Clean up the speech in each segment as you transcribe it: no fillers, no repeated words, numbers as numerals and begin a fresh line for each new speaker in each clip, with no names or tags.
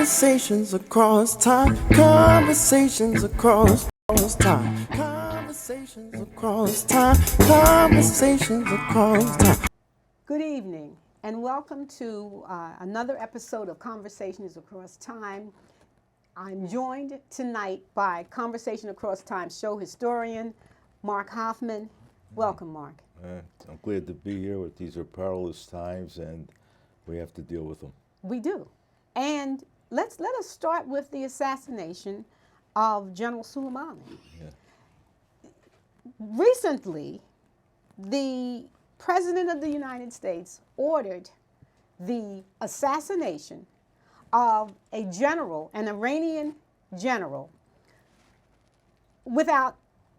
Conversations across time. Conversations across time. Conversations across time. Conversations across time.
Good evening, and welcome to another episode of Conversations Across Time. I'm joined tonight by Conversation Across Time show historian Mark Hoffman. Welcome, Mark.
I'm glad to be here. These are perilous times, and we have to deal with them.
We do. And let us start with the assassination of General Soleimani.
Yeah.
Recently, the President of the United States ordered the assassination of a general, an Iranian general, without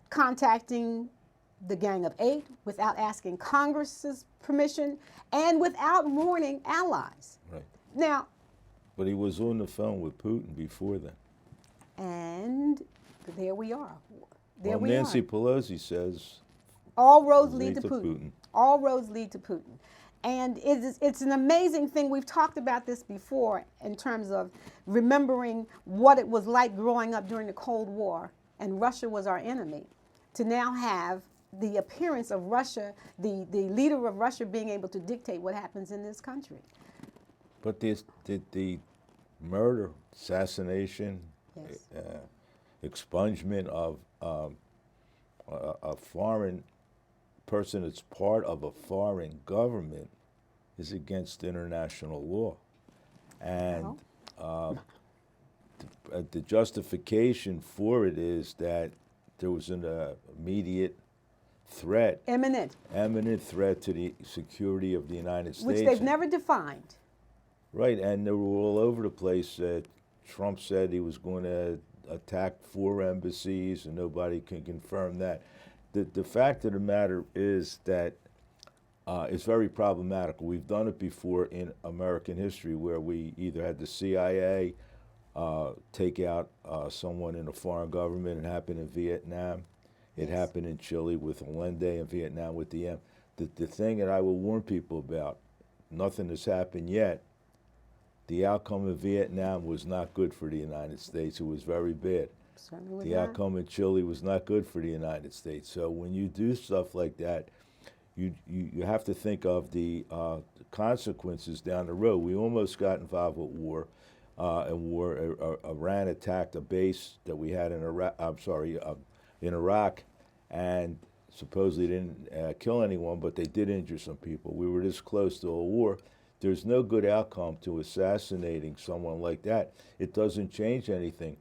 contacting the Gang of Eight, without asking Congress's permission, and without warning allies.
Right.
Now,
But he was on the phone with Putin before then.
and there we are. There
Well,
we
Nancy
are.
Pelosi says
All roads
lead
lead to
to
Putin.
Putin.
All roads lead to Putin. And it's an amazing thing. We've talked about this before in terms of remembering what it was like growing up during the Cold War and Russia was our enemy. To now have the appearance of Russia, the leader of Russia being able to dictate what happens in this country.
But the murder, assassination,
Yes.
expungement of a foreign person that's part of a foreign government is against international law. And the justification for it is that there was an immediate threat,
Imminent,
eminent threat to the security of the United States.
which they've never defined.
Right, and they were all over the place. Trump said he was going to attack 4 embassies, and nobody can confirm that. The fact of the matter is that it's very problematical. We've done it before in American history, where we either had the CIA take out someone in a foreign government. It happened in Vietnam. It happened in Chile with Allende, and Vietnam with Diem. The thing that I will warn people about, nothing has happened yet. The outcome of Vietnam was not good for the United States. It was very bad.
Certainly was
The
not.
outcome in Chile was not good for the United States. So when you do stuff like that, you have to think of the consequences down the road. We almost got involved with war. Iran attacked a base that we had in Iraq, and supposedly didn't kill anyone, but they did injure some people. We were this close to a war. There's no good outcome to assassinating someone like that. It doesn't change anything.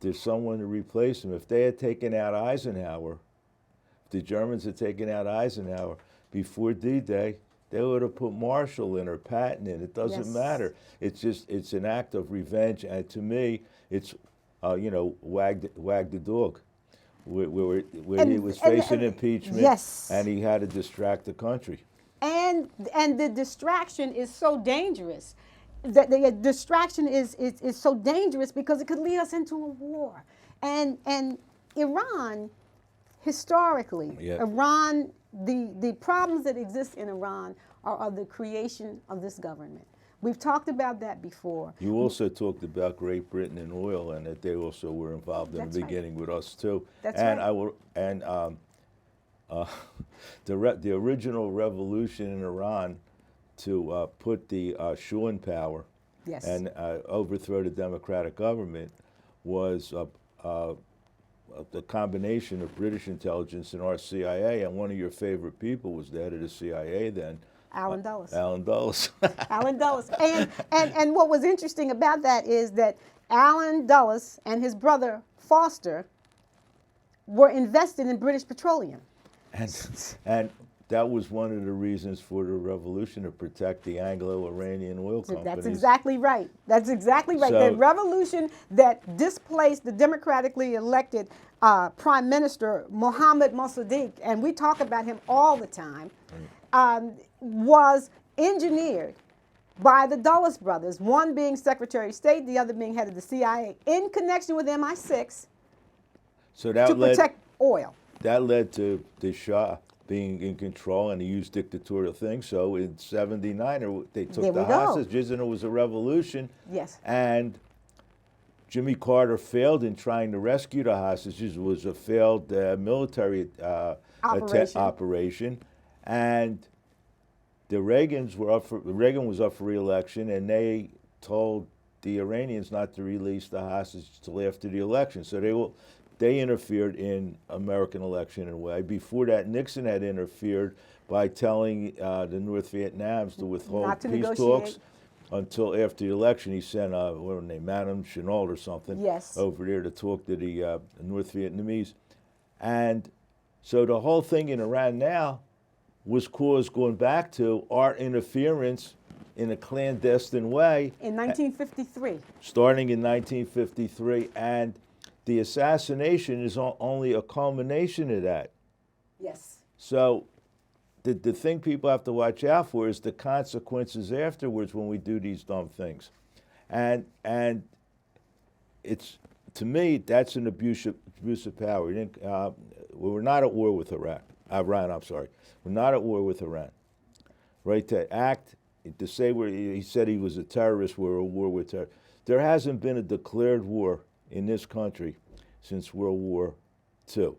There's someone to replace him. If they had taken out Eisenhower, if the Germans had taken out Eisenhower before D-Day, they would have put Marshall in or Patton in. It doesn't matter. It's an act of revenge, and to me, it's wag the dog. Where he was facing impeachment, and he had to distract the country.
And the distraction is so dangerous. The distraction is so dangerous because it could lead us into a war. And Iran, historically, Iran, the problems that exist in Iran are of the creation of this government. We've talked about that before.
You also talked about Great Britain and oil, and that they also were involved in the beginning with us too.
That's
and
right.
The original revolution in Iran to put the Shah in power and overthrow the democratic government was the combination of British intelligence and our CIA. And one of your favorite people was the head of the CIA then,
Alan Dulles.
Alan Dulles.
Alan Dulles. And what was interesting about that is that Alan Dulles and his brother Foster were invested in British Petroleum.
And that was one of the reasons for the revolution, to protect the Anglo-Iranian oil companies.
That's exactly right. That's exactly right.
So,
the revolution that displaced the democratically elected Prime Minister Mohammad Mossadegh, and we talk about him all the time, was engineered by the Dulles brothers, one being Secretary of State, the other being head of the CIA, in connection with MI6
so that
to protect oil.
That led to the Shah being in control, and he used dictatorial things. So in '79, they
There
took
we
the
go.
hostages, and it was a revolution.
Yes.
And Jimmy Carter failed in trying to rescue the hostages. It was a failed military operation. And the Reagan was up for re-election, and they told the Iranians not to release the hostages till after the election. So they interfered in American election in a way. Before that, Nixon had interfered by telling the North Vietnamese to withhold
Not to
peace
negotiate.
talks until after the election. He sent what was her name, Madame Chenault or something,
Yes.
over there to talk to the North Vietnamese. And so the whole thing in Iran now was caused going back to our interference in a clandestine way.
In 1953.
Starting in 1953, and the assassination is only a culmination of that.
Yes.
So the thing people have to watch out for is the consequences afterwards when we do these dumb things. And it's, to me, that's an abuse of power. We're not at war with Iran. We're not at war with Iran. Right, to say he said he was a terrorist, we're at war with terror. There hasn't been a declared war in this country since World War II.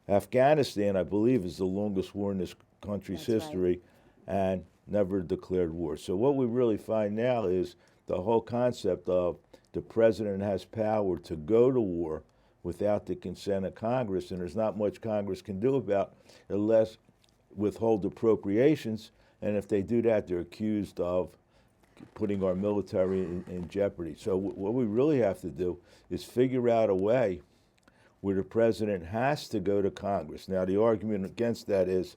Afghanistan, I believe, is the longest war in this country's history, and never declared war. So what we really find now is the whole concept of the president has power to go to war without the consent of Congress, and there's not much Congress can do about it unless withhold appropriations, and if they do that, they're accused of putting our military in jeopardy. So what we really have to do is figure out a way where the president has to go to Congress. Now, the argument against that is,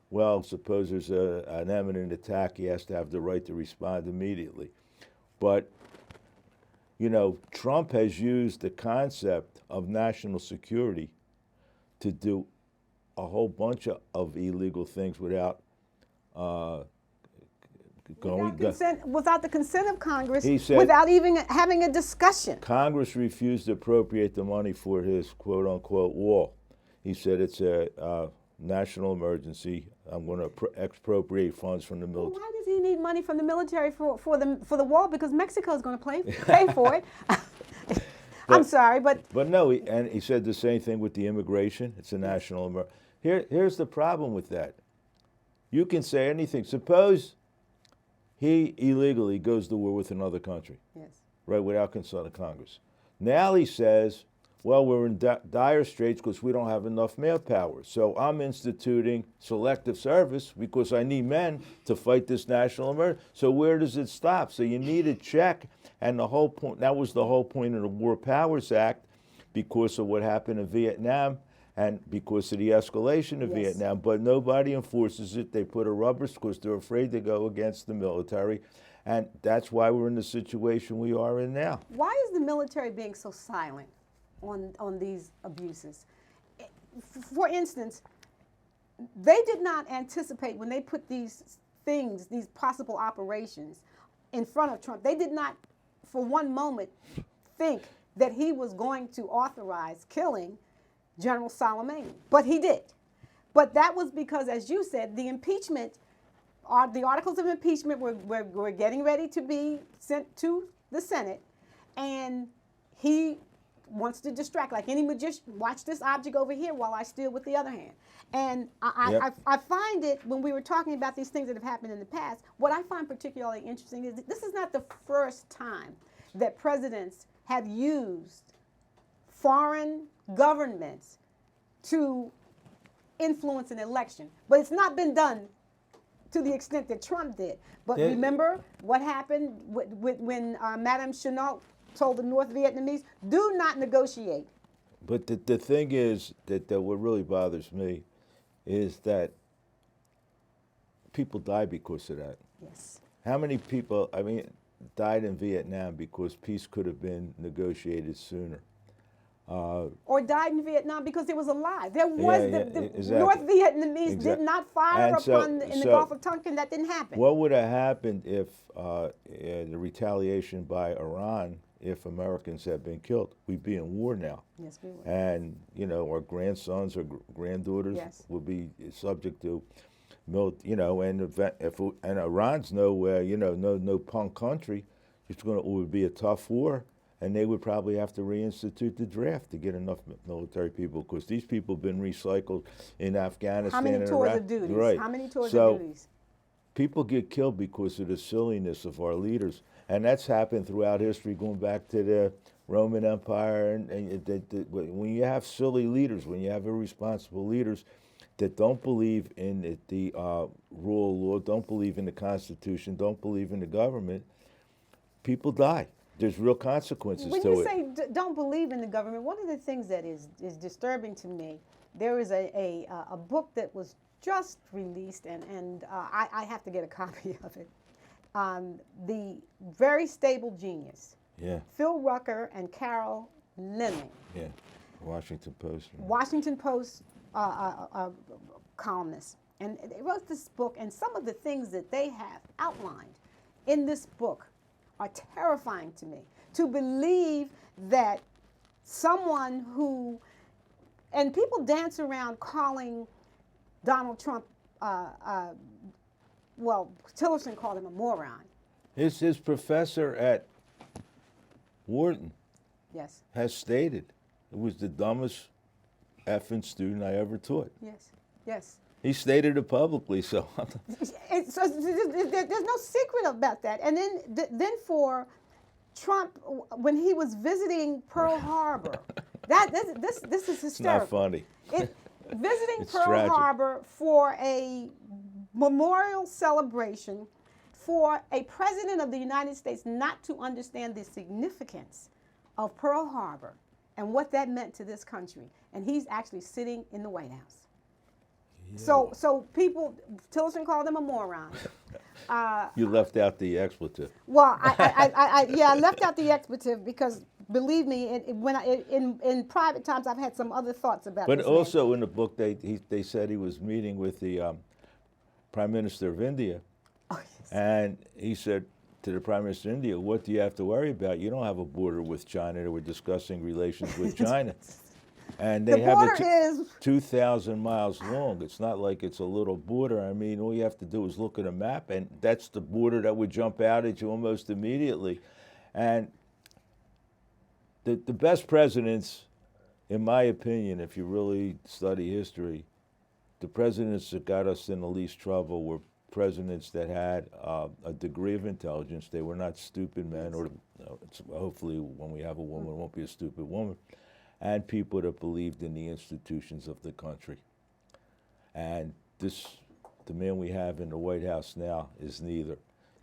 well, suppose there's an imminent attack, he has to have the right to respond immediately. But, you know, Trump has used the concept of national security to do a whole bunch of illegal things without
Without the consent of Congress,
He said,
without even having a discussion.
Congress refused to appropriate the money for his quote-unquote wall. He said it's a national emergency. I'm going to expropriate funds from the military.
Why does he need money from the military for the wall? Because Mexico is going to pay for it. I'm sorry, but
no, he said the same thing with the immigration. It's a national emergency. Here's the problem with that. You can say anything. Suppose he illegally goes to war with another country, right, without consent of Congress. Now he says, well, we're in dire straits because we don't have enough manpower. So I'm instituting selective service because I need men to fight this national emergency. So where does it stop? So you need a check, and the whole point, that was the whole point of the War Powers Act, because of what happened in Vietnam and because of the escalation of Vietnam, but nobody enforces it. They put a rubber because they're afraid to go against the military, and that's why we're in the situation we are in now.
Why is the military being so silent on these abuses? For instance, they did not anticipate when they put these things, these possible operations in front of Trump. They did not for one moment think that he was going to authorize killing General Soleimani, but he did. But that was because, as you said, the impeachment, the articles of impeachment were getting ready to be sent to the Senate, and he wants to distract, like any magician. Watch this object over here while I steal with the other hand. And I find it, when we were talking about these things that have happened in the past, what I find particularly interesting is that this is not the first time that presidents have used foreign governments to influence an election. But it's not been done to the extent that Trump did. But remember what happened when Madame Chenault told the North Vietnamese, do not negotiate.
But the thing is that what really bothers me is that people die because of that.
Yes.
How many people, died in Vietnam because peace could have been negotiated sooner?
or died in Vietnam because it was a lie. There was the
exactly.
North Vietnamese did not fire
And so-
upon in the
so
Gulf of Tonkin. That didn't happen.
What would have happened if the retaliation by Iran, if Americans had been killed? We'd be in war now.
Yes, we would.
And, you know, our grandsons or granddaughters
Yes.
would be subject to, you know, and and Iran's no punk country. It would be a tough war, and they would probably have to reinstitute the draft to get enough military people, because these people have been recycled in Afghanistan.
How many
and
tours
Iraq.
of duties?
Right.
How many tours
So,
of duties?
people get killed because of the silliness of our leaders, and that's happened throughout history, going back to the Roman Empire. And when you have silly leaders, when you have irresponsible leaders that don't believe in the rule of law, don't believe in the Constitution, don't believe in the government, people die. There's real consequences
When
to
you
it.
say don't believe in the government, one of the things that is disturbing to me, there is a book that was just released, and I have to get a copy of it. The Very Stable Genius.
Yeah,
Phil Rucker and Carol Leonard,
yeah. Washington Post.
Washington Post columnist. And they wrote this book, and some of the things that they have outlined in this book are terrifying to me. To believe that someone who, and people dance around calling Donald Trump, well, Tillerson called him a moron.
His professor at Wharton
Yes,
has stated it was the dumbest effing student I ever taught.
yes, yes.
He stated it publicly, so
So there's no secret about that. And then for Trump, when he was visiting Pearl Harbor, this is hysterical.
it's not funny.
Visiting
It's
Pearl
tragic.
Harbor for a memorial celebration for a president of the United States not to understand the significance of Pearl Harbor and what that meant to this country. And he's actually sitting in the White House. So people, Tillerson called him a moron.
You left out the expletive.
Well, I left out the expletive because, believe me, in private times I've had some other thoughts about
But
this
also in the book, they said he was meeting with the Prime Minister of India,
man. Oh, yes.
and he said to the Prime Minister of India, "What do you have to worry about? You don't have a border with China. They were discussing relations with China." And they
The
have
border
it
is
2,000 miles long. It's not like it's a little border. I mean, all you have to do is look at a map, and that's the border that would jump out at you almost immediately. And the best presidents, in my opinion, if you really study history, the presidents that got us in the least trouble were presidents that had a degree of intelligence. They were not stupid men, or hopefully when we have a woman, it won't be a stupid woman, and people that believed in the institutions of the country. And the man we have in the White House now is neither.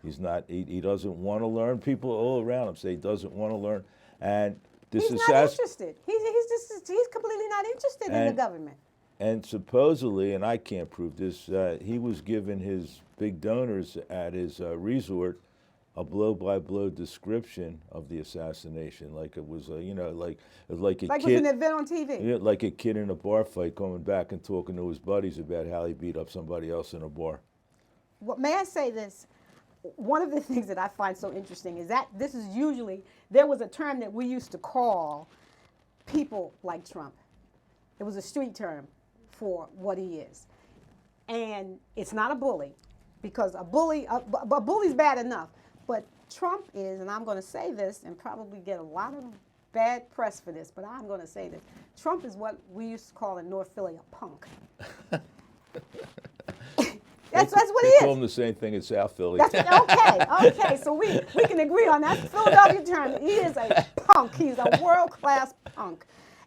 He's not, he doesn't want to learn. People all around him say he doesn't want to learn. And this
he's not interested. He's completely not interested in the government.
And supposedly, and I can't prove this, he was given his big donors at his resort a blow-by-blow description of the assassination, like it was, like a
Like
kid,
it was an event on TV.
yeah, like a kid in a bar fight coming back and talking to his buddies about how he beat up somebody else in a bar.
Well, may I say this? One of the things that I find so interesting is that this is usually, there was a term that we used to call people like Trump. It was a street term for what he is. And it's not a bully, because a bully's bad enough. But Trump is, and I'm going to say this and probably get a lot of bad press for this, but I'm going to say this. Trump is what we used to call in North Philly a punk. That's what he
They
is.
call him the same thing in South Philly.
Okay, so we can agree on that. Philadelphia term, he is a punk. He's a world-class punk.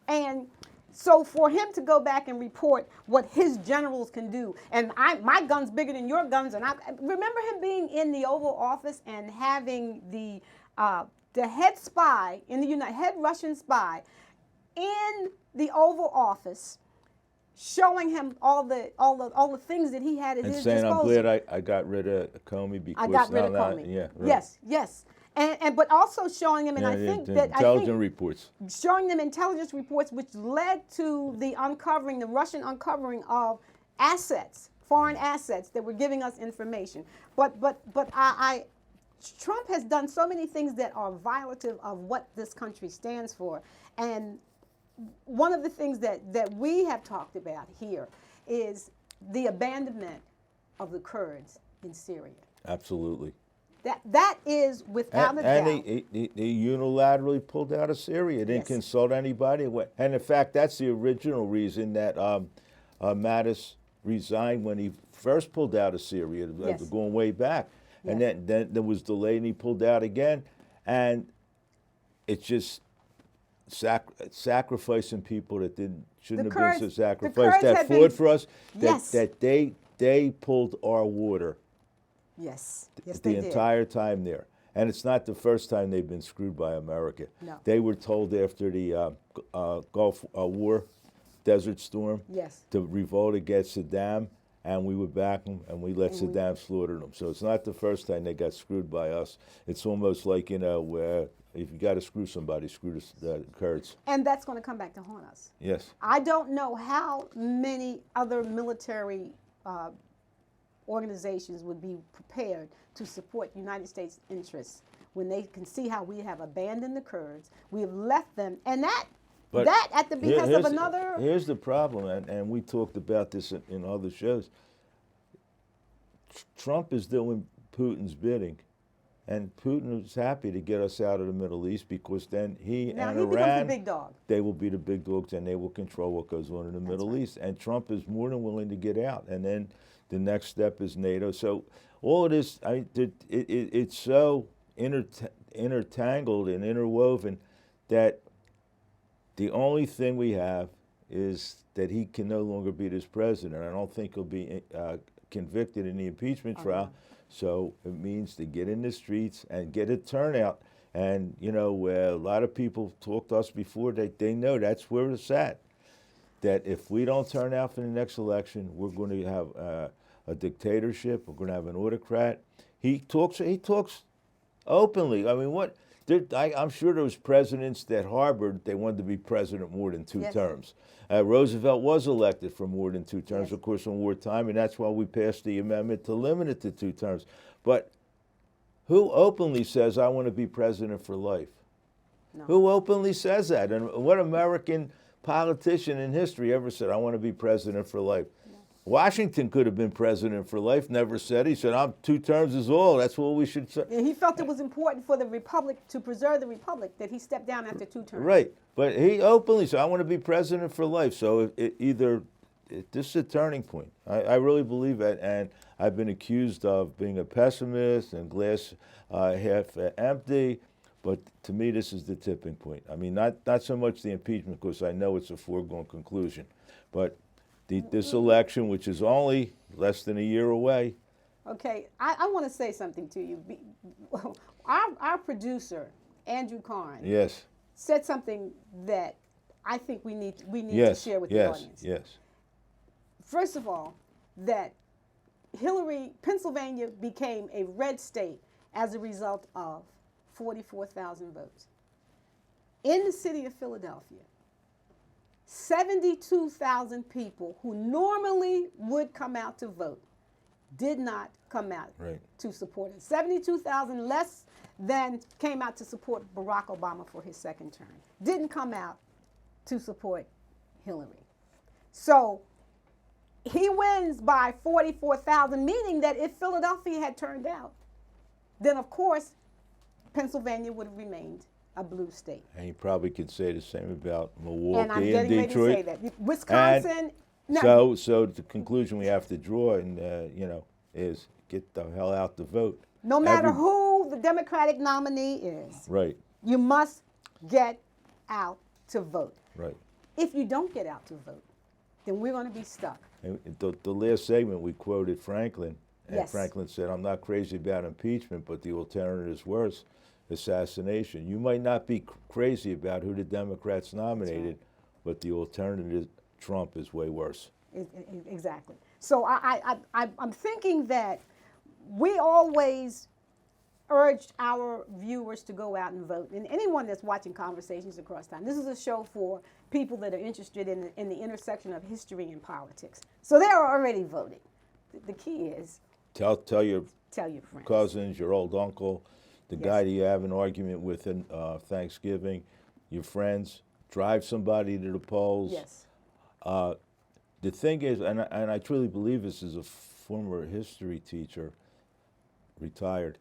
And so for him to go back and report what his generals can do, and my gun's bigger than your guns, and I remember him being in the Oval Office and having the head spy in the head Russian spy in the Oval Office, showing him all the things that he had at
And
his
saying,
disposal.
I'm glad I got rid of Comey because
I got rid of
now,
Comey.
yeah, right.
Yes. And but also showing them, and I think
the
that
intelligence reports.
showing them intelligence reports, which led to the uncovering, the Russian uncovering of assets, foreign assets that were giving us information. But Trump has done so many things that are violative of what this country stands for. And one of the things that we have talked about here is the abandonment of the Kurds in Syria.
Absolutely.
That is without a doubt.
And they unilaterally pulled out of Syria. They didn't
Yes.
consult anybody. And in fact, that's the original reason that Mattis resigned when he first pulled out of Syria,
Yes.
going way back. And
Yes.
then there was delayed and he pulled out again. And it's just sacrificing people that shouldn't
The
have been
Kurds-
so
the
sacrificed,
Kurds
that
have
fought
been-
for us,
Yes.
that they pulled our water.
Yes, yes,
The
they did.
entire time there. And it's not the first time they've been screwed by America.
No.
They were told after the Gulf War, Desert Storm,
Yes.
to revolt against Saddam, and we would back them, and we let Saddam slaughter them. So it's not the first time they got screwed by us. It's almost like, where if you got to screw somebody, screw the Kurds.
And that's going to come back to haunt us.
Yes.
I don't know how many other military organizations would be prepared to support United States interests when they can see how we have abandoned the Kurds, we have left them, and that at the behest of another.
Here's the problem, and we talked about this in other shows. Trump is doing Putin's bidding, and Putin is happy to get us out of the Middle East because then he
Now
and
he becomes
Iran,
the big dog.
they will be the big dogs and they will control what goes on in the Middle East. And Trump is more than willing to get out. And then the next step is NATO. So all of this, it's so intertangled and interwoven that the only thing we have is that he can no longer be this president. I don't think he'll be convicted in the impeachment trial. So it means to get in the streets and get a turnout. And, a lot of people talked to us before, they know that's where it's at. That if we don't turn out for the next election, we're going to have a dictatorship. We're going to have an autocrat. He talks openly. I mean, I'm sure there was presidents that harbored they wanted to be president more than two
Yes.
terms. Roosevelt was elected for more than two terms,
Yes.
of course, in wartime, and that's why we passed the amendment to limit it to 2 terms. But who openly says, I want to be president for life?
No.
Who openly says that? And what American politician in history ever said, I want to be president for life? Washington could have been president for life, never said. He said, 2 terms is all. That's what we should say.
And he felt it was important for the republic, to preserve the republic, that he stepped down after 2 terms.
Right. But he openly said, I want to be president for life. So this is a turning point. I really believe that. And I've been accused of being a pessimist and glass half empty. But to me, this is the tipping point. I mean, not so much the impeachment, because I know it's a foregone conclusion. But this election, which is only less than a year away.
Okay, I want to say something to you. Our producer, Andrew Karn,
Yes.
said something that I think we need
Yes.
to share with the
Yes.
audience.
Yes.
First of all, that Pennsylvania became a red state as a result of 44,000 votes. In the city of Philadelphia, 72,000 people who normally would come out to vote did not come out to support it. 72,000 less than came out to support Barack Obama for his second term. Didn't come out to support Hillary. So he wins by 44,000, meaning that if Philadelphia had turned out, then of course Pennsylvania would have remained a blue state.
And you probably could say the same about Milwaukee
And I'm getting ready to
Detroit.
say that. Wisconsin.
So the conclusion we have to draw, and is get the hell out to vote.
No matter who the Democratic nominee is,
Right.
you must get out to vote.
Right.
If you don't get out to vote, then we're going to be stuck.
And the last segment we quoted Franklin, and
Yes.
Franklin said, "I'm not crazy about impeachment, but the alternative is worse, assassination." You might not be crazy about who the Democrats nominated, but the alternative, Trump, is way worse.
Exactly. So I'm thinking that we always urge our viewers to go out and vote, and anyone that's watching Conversations Across Time. This is a show for people that are interested in the intersection of history and politics. So they're already voting. The key is
Tell your
friends.
cousins, your old uncle, the
Yes.
guy that you have an argument with in Thanksgiving, your friends. Drive somebody to the polls.
Yes.
The thing is, and I truly believe this as a former history teacher, retired,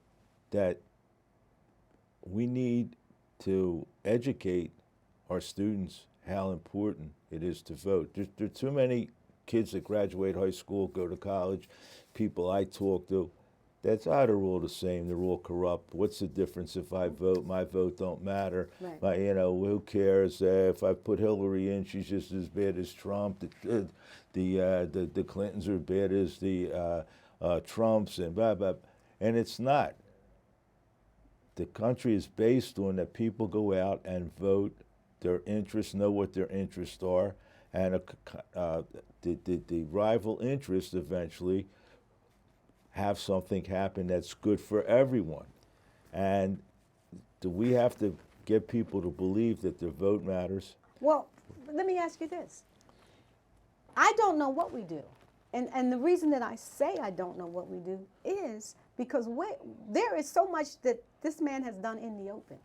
that we need to educate our students how important it is to vote. There are too many kids that graduate high school, go to college, people I talk to, they're all the same. They're all corrupt. What's the difference if I vote? My vote don't matter.
Right.
Who cares? If I put Hillary in, she's just as bad as Trump. The Clintons are bad as the Trumps and blah, blah. And it's not. The country is based on that people go out and vote, their interests, know what their interests are, and the rival interests eventually have something happen that's good for everyone. And we have to get people to believe that their vote matters.
Well, let me ask you this. I don't know what we do. And the reason that I say I don't know what we do is because there is so much that this man has done in the open.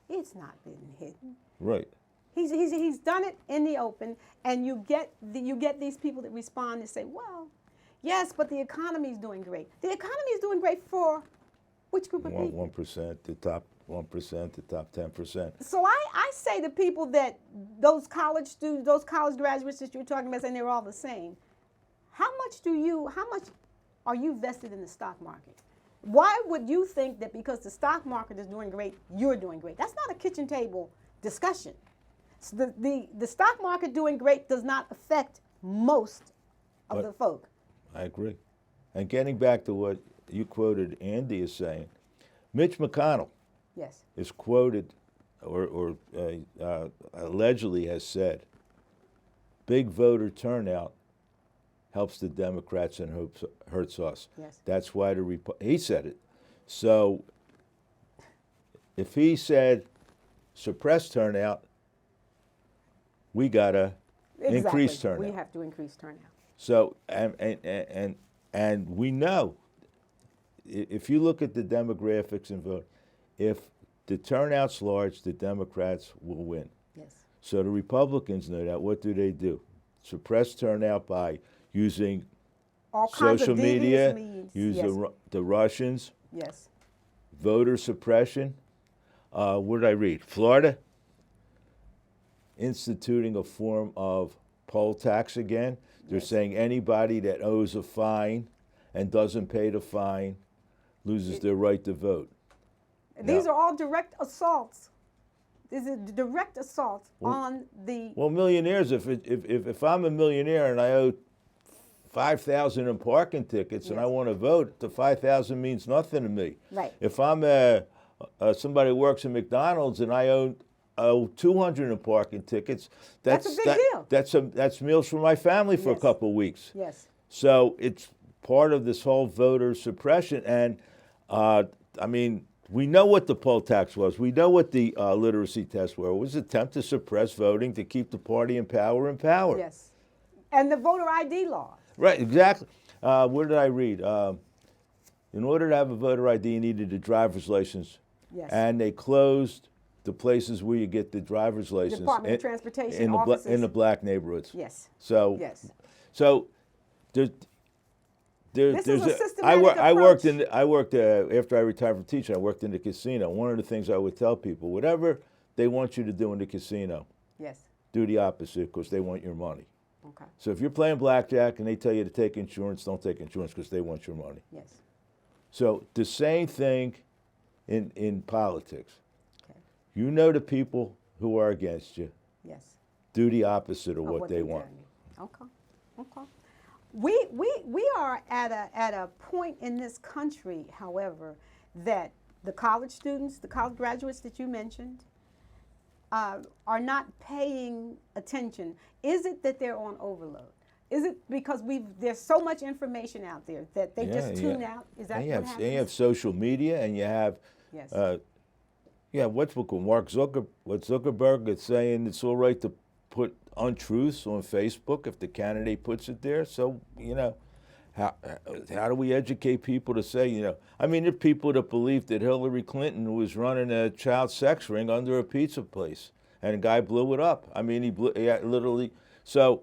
It's not been hidden.
Right.
He's done it in the open, and you get these people that respond and say, well, yes, but the economy is doing great. The economy is doing great for which group of people?
1%, the top 1%, the top 10%.
So I say to people that those college students, those college graduates that you're talking about, saying they're all the same. How much are you vested in the stock market? Why would you think that because the stock market is doing great, you're doing great? That's not a kitchen table discussion. So the stock market doing great does not affect most of the folk.
I agree. And getting back to what you quoted Andy is saying, Mitch McConnell
Yes.
is quoted or allegedly has said, big voter turnout helps the Democrats and hurts us.
Yes.
That's why he said it. So if he said suppress turnout, we gotta increase turnout.
We have to increase turnout.
So and we know if you look at the demographics and vote, if the turnout's large, the Democrats will win.
Yes.
So the Republicans know that. What do? Suppress turnout by using
All kinds
social
of
media,
devious means.
use
Yes.
the Russians,
Yes.
voter suppression. What did I read? Florida instituting a form of poll tax again. They're
Yes.
saying anybody that owes a fine and doesn't pay the fine loses their right to vote.
These
Now-
are all direct assaults. This is direct assault on the.
Well, millionaires. If I'm a millionaire and I owe $5,000 in parking tickets and I
Yes.
want to vote, the $5,000 means nothing to me.
Right.
If I'm somebody who works at McDonald's and I owe $200 in parking tickets,
That's a big deal.
That's meals for my family for a
Yes.
couple of weeks.
Yes.
So it's part of this whole voter suppression. And I mean, we know what the poll tax was. We know what the literacy tests were. It was an attempt to suppress voting to keep the party in power in power.
Yes. And the voter ID laws.
Right, exactly. Where did I read? In order to have a voter ID, you needed a driver's license.
Yes.
And they closed the places where you get the driver's license.
Department of Transportation
in
offices.
in the black neighborhoods.
Yes.
So,
Yes.
so there's
This is a
I
systematic
worked
approach.
after I retired from teaching. I worked in the casino. One of the things I would tell people, whatever they want you to do in the casino,
Yes.
do the opposite because they want your money.
Okay.
So if you're playing blackjack and they tell you to take insurance, don't take insurance because they want your money.
Yes.
So the same thing in politics.
Okay.
You know the people who are against you.
Yes.
Do the opposite of
Of
what they
they're
want.
doing. Okay. Okay. We are at a point in this country, however, that the college students, the college graduates that you mentioned, are not paying attention. Is it that they're on overload? Is it because there's so much information out there that they just tune out? Is that
And
what happens?
and you have social media, and you have,
Yes.
what Zuckerberg is saying it's all right to put untruths on Facebook if the candidate puts it there. So, how do we educate people to say, I mean, there are people that believe that Hillary Clinton was running a child sex ring under a pizza place, and a guy blew it up. I mean, literally, so.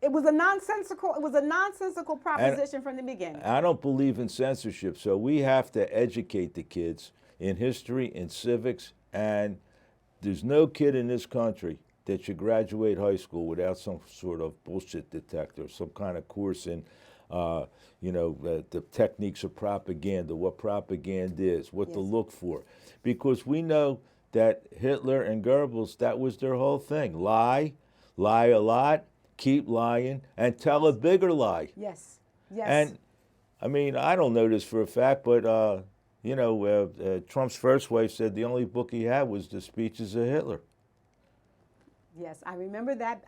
It was a nonsensical proposition from the beginning.
I don't believe in censorship, so we have to educate the kids in history, in civics, and there's no kid in this country that should graduate high school without some sort of bullshit detector, some kind of course in, the techniques of propaganda, what propaganda is, what to look for. Because we know that Hitler and Goebbels, that was their whole thing. Lie a lot, keep lying, and tell a bigger lie.
Yes, yes.
And, I mean, I don't know this for a fact, but, Trump's first wife said the only book he had was the speeches of Hitler.
Yes, I remember that.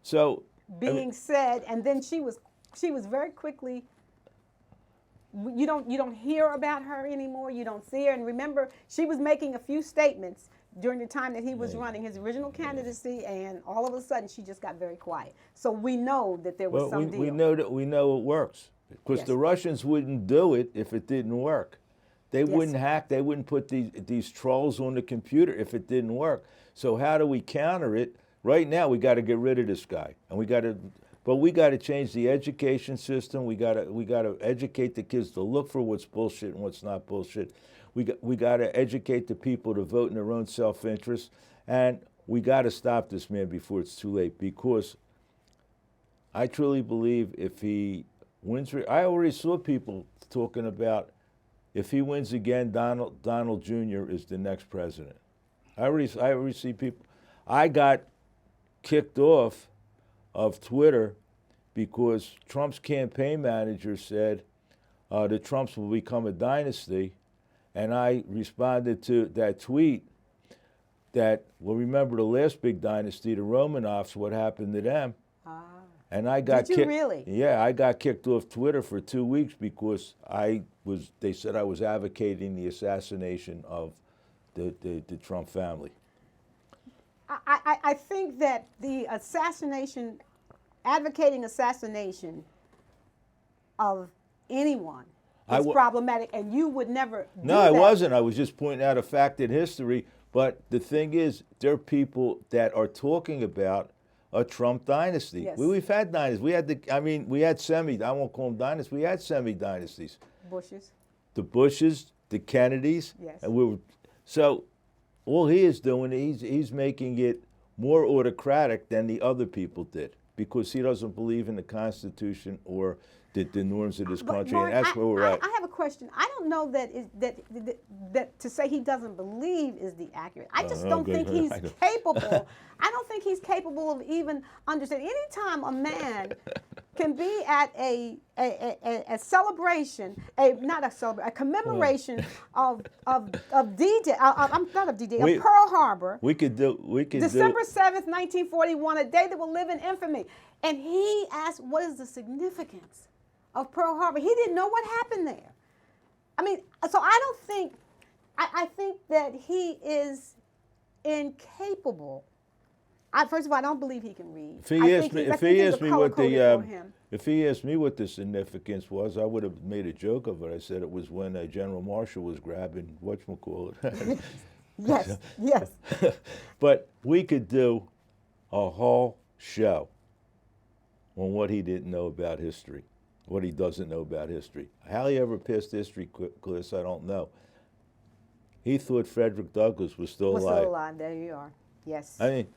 So
being said, and then she was very quickly. You don't hear about her anymore. You don't see her. And remember, she was making a few statements during the time that he was running his original candidacy, and all of a sudden she just got very quiet. So we know that there was some deal.
We know it works, because the Russians wouldn't do it if it didn't work. They wouldn't hack. They wouldn't put these trolls on the computer if it didn't work. So how do we counter it? Right now, we got to get rid of this guy, and we got to change the education system. We got to educate the kids to look for what's bullshit and what's not bullshit. We got to educate the people to vote in their own self-interest, and we got to stop this man before it's too late. Because I truly believe if he wins, I already saw people talking about if he wins again, Donald Jr. is the next president. I already see people. I got kicked off of Twitter because Trump's campaign manager said the Trumps will become a dynasty, and I responded to that tweet that, well, remember the last big dynasty, the Romanovs, what happened to them? And I got
Did you really?
Yeah, I got kicked off Twitter for 2 weeks because they said I was advocating the assassination of the Trump family.
I think that the advocating assassination of anyone is problematic, and you would never do
No,
that.
I wasn't. I was just pointing out a fact in history. But the thing is, there are people that are talking about a Trump dynasty.
Yes.
We've had dynasties. We had I won't call them dynasties. We had semi-dynasties.
Bushes.
The Bushes, the Kennedys.
Yes.
And so all he is doing, he's making it more autocratic than the other people did, because he doesn't believe in the Constitution or the norms of this country,
Mark,
and that's where we're at.
I have a question. I don't know that to say he doesn't believe is the accurate. I just don't think he's capable. I don't think he's capable of even understanding. Anytime a man can be at a celebration, a commemoration of D-Day, I'm not of D-Day, of Pearl Harbor.
We could
December 7th, 1941, a day that will live in infamy. And he asked, what is the significance of Pearl Harbor? He didn't know what happened there. I mean, so I think that he is incapable. First of all, I don't believe he can read.
If he asked me what the significance was, I would have made a joke of it. I said it was when General Marshall was grabbing whatchamacallit.
Yes.
But we could do a whole show on what he didn't know about history, what he doesn't know about history. How he ever passed history class, I don't know. He thought Frederick Douglass was still alive.
There you are. Yes.
I mean,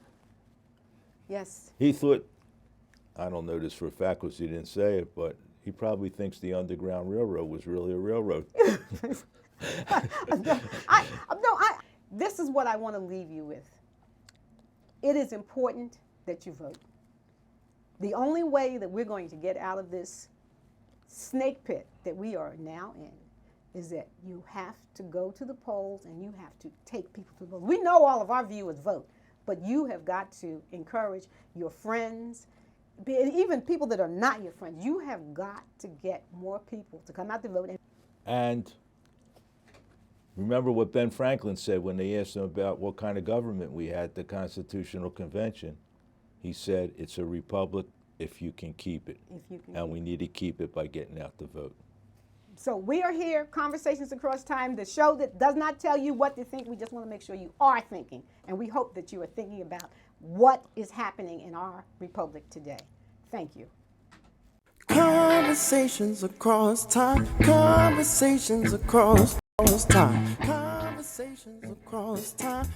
yes.
he thought, I don't know this for a fact because he didn't say it, but he probably thinks the Underground Railroad was really a railroad.
This is what I want to leave you with. It is important that you vote. The only way that we're going to get out of this snake pit that we are now in is that you have to go to the polls and you have to take people to the polls. We know all of our viewers vote, but you have got to encourage your friends, even people that are not your friends, you have got to get more people to come out to vote.
And remember what Ben Franklin said when they asked him about what kind of government we had at the Constitutional Convention. He said, it's a republic if you can keep it. And we need to keep it by getting out to vote.
So we are here, Conversations Across Time, the show that does not tell you what to think. We just want to make sure you are thinking. And we hope that you are thinking about what is happening in our republic today. Thank you.
Conversations across time. Conversations across time. Conversations across time.